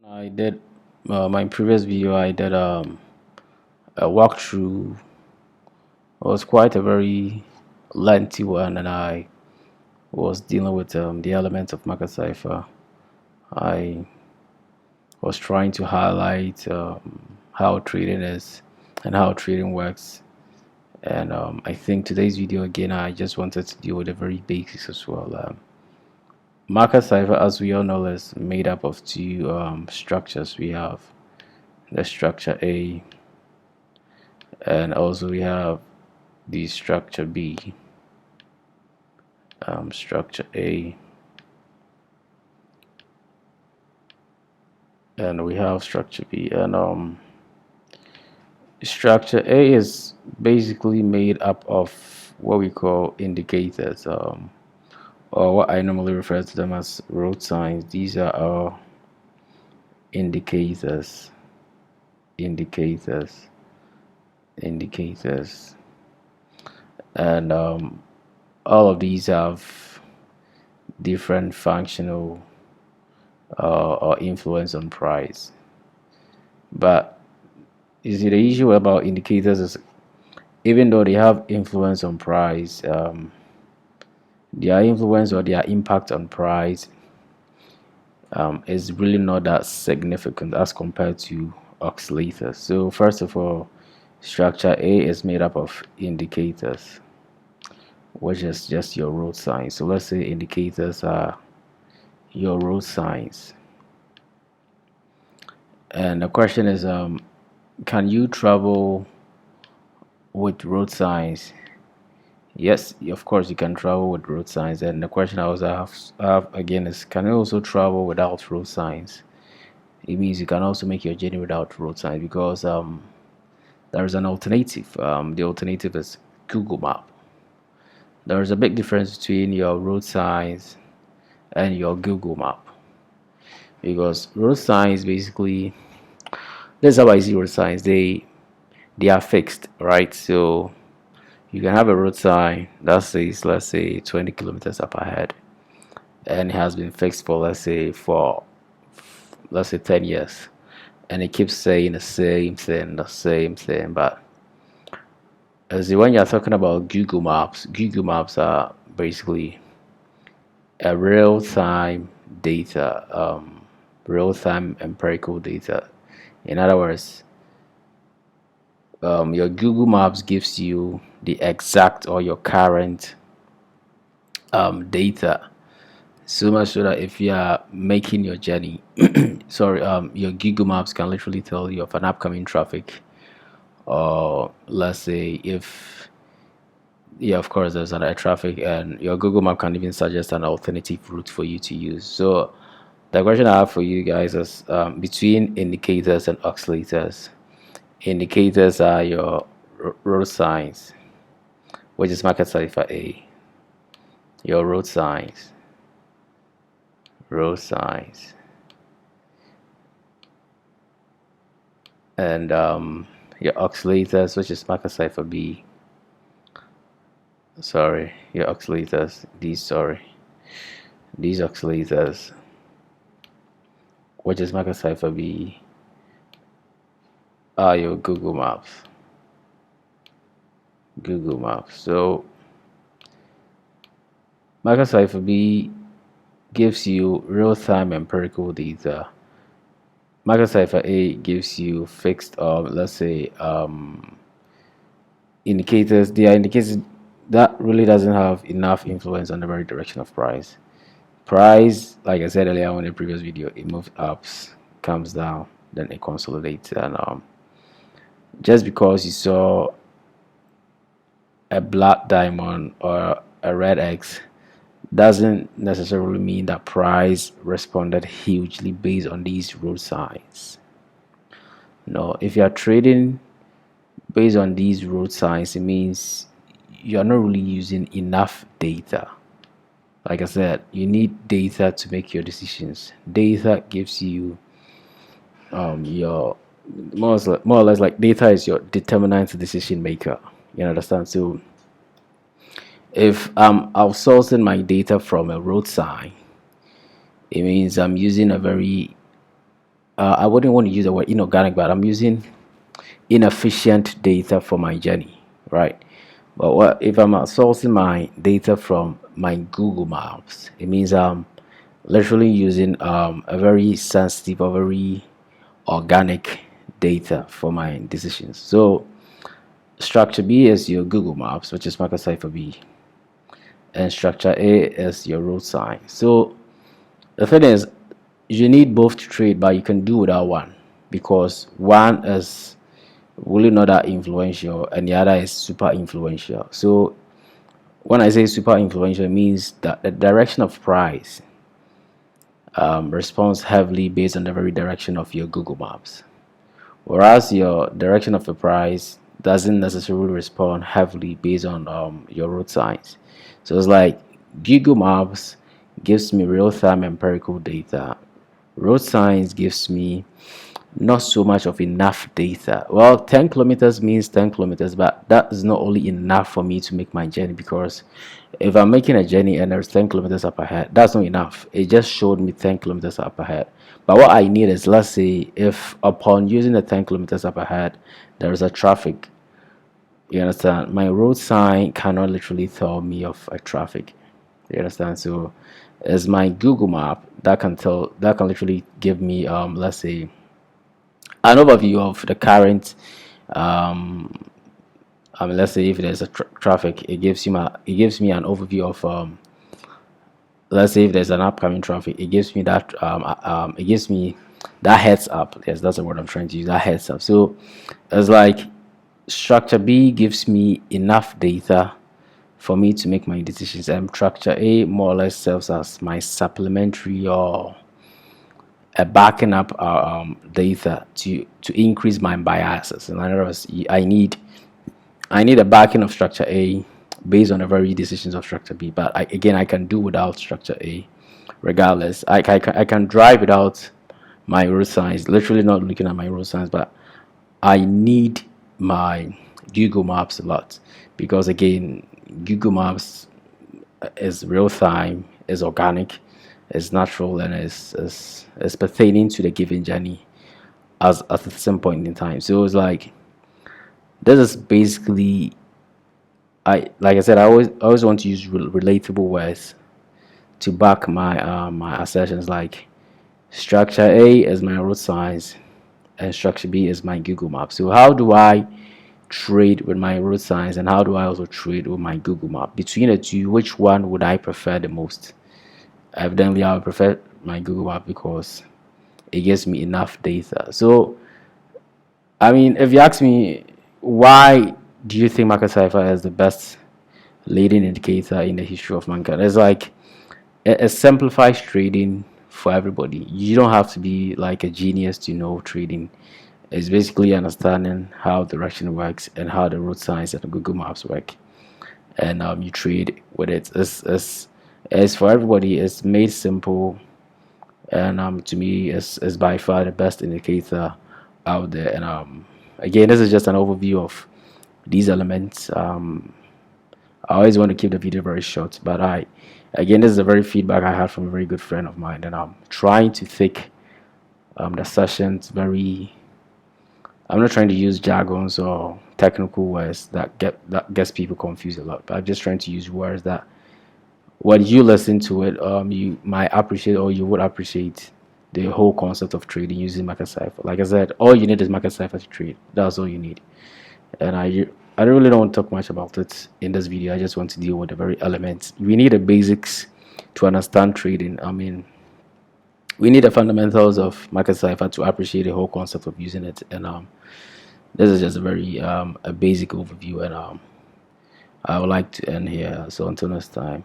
I did my previous video. I did a walkthrough. It was quite a very lengthy one, and I was dealing with the elements of Market Cipher. I was trying to highlight how trading is and how trading works. And I think today's video again, I just wanted to deal with the very basics as well. Market Cipher, as we all know, is made up of two structures. We have the structure A, and also we have the structure B. Structure A, and we have structure B. And structure A is basically made up of what we call indicators, or what I normally refer to them as road signs. These are our indicators, indicators, indicators, and all of these have different functional or influence on price. But you see, the issue about indicators is even though they have influence on price, their influence or their impact on price is really not that significant as compared to oscillators. So first of all, structure A is made up of indicators, which is just your road signs. So let's say indicators are your road signs, and the question is, can you travel with road signs? Yes, of course you can travel with road signs. And the question I also have again is, can you also travel without road signs? It means you can also make your journey without road signs, because there is an alternative. The alternative is Google Map. There is a big difference between your road signs and your Google Map, because road signs basically, this is how I see road signs. They are fixed, right? So you can have a road sign that says, let's say, 20 kilometers up ahead, and it has been fixed for let's say 10 years, and it keeps saying the same thing. But as when you're talking about Google Maps are basically a real-time data, real-time empirical data. In other words, your Google Maps gives you the exact or your current data, so much so that if you are making your journey, sorry, your Google Maps can literally tell you of an upcoming traffic, or let's say if, yeah, of course there's an air traffic, and your Google Map can even suggest an alternative route for you to use. So the question I have for you guys is, between indicators and oscillators. Indicators are your road signs, which is Market Cipher A. Your road signs, road signs, and your oscillators, which is Market Cipher B. Sorry, your oscillators. These oscillators, which is Market Cipher B, are your Google Maps. Google Maps. So Market Cipher B gives you real-time empirical data. Market Cipher A gives you fixed, let's say, indicators. They are indicators that really doesn't have enough influence on the very direction of price. Price, like I said earlier on in the previous video, it moves up, comes down, then it consolidates. And just because you saw a black diamond or a red X doesn't necessarily mean that price responded hugely based on these road signs. No, if you are trading based on these road signs, it means you are not really using enough data. Like I said, you need data to make your decisions. Data gives you your more or less, like, data is your determinant decision maker. You understand? So if I'm outsourcing my data from a road sign, it means I'm using a very I wouldn't want to use the word inorganic, but I'm using inefficient data for my journey, right? But what if I'm sourcing my data from my Google Maps? It means I'm literally using a very sensitive or very organic data for my decisions. So structure B is your Google Maps, which is Market Cipher B, and structure A is your road sign. So the thing is, you need both to trade, but you can do without one because one is really not that influential and the other is super influential. So when I say super influential, it means that the direction of price responds heavily based on the very direction of your Google Maps, whereas your direction of the price doesn't necessarily respond heavily based on your road signs. So it's like Google Maps gives me real-time empirical data. Road signs gives me not so much of enough data. Well, 10 kilometers means 10 kilometers, but that is not only enough for me to make my journey, because if I'm making a journey and there's 10 kilometers up ahead, that's not enough. It just showed me 10 kilometers up ahead. But what I need is, let's say, if upon using the 10 kilometers up ahead, there is a traffic, you understand? My road sign cannot literally tell me of a traffic. You understand? So it's my Google map that can literally give me let's say an overview of the current um let's say if there's a traffic, it gives me an overview of let's say if there's an upcoming traffic, it gives me that it gives me that heads up. Yes, that's the word I'm trying to use, that heads up. So it's like structure B gives me enough data for me to make my decisions, and structure A more or less serves as my supplementary or a backing up data to increase my biases. In other words, I need a backing of structure A based on the very decisions of structure B. But again, I can do without structure A regardless. I can drive without my road signs, literally not looking at my road signs, but I need my Google Maps a lot, because again, Google Maps is real time, is organic, is natural, and is pertaining to the given journey as at some point in time. So it's like this is basically, like I said, I always want to use relatable words to back my assertions. Like structure A is my road signs and structure B is my Google Map. So how do I trade with my road signs, and how do I also trade with my Google Map? Between the two, which one would I prefer the most? Evidently, I would prefer my Google Map because it gives me enough data. So I mean, if you ask me, why do you think Market Cipher is the best leading indicator in the history of mankind? It's like it simplifies trading for everybody. You don't have to be like a genius to know trading. It's basically understanding how direction works and how the road signs and the Google Maps work, and you trade with it. It's for everybody. It's made simple, and to me, it's by far the best indicator out there. And again, this is just an overview of these elements. I always want to keep the video very short, but again, this is a very feedback I had from a very good friend of mine, and I'm trying to take the sessions very. I'm not trying to use jargons or technical words that gets people confused a lot, but I'm just trying to use words that when you listen to it, you might appreciate, or you would appreciate the whole concept of trading using Market Cipher. Like I said, all you need is Market Cipher to trade. That's all you need. And I really don't want to talk much about it in this video. I just want to deal with the very elements. We need the basics to understand trading. I mean, we need the fundamentals of Market Cipher to appreciate the whole concept of using it. And this is just a very a basic overview, and I would like to end here. So until next time.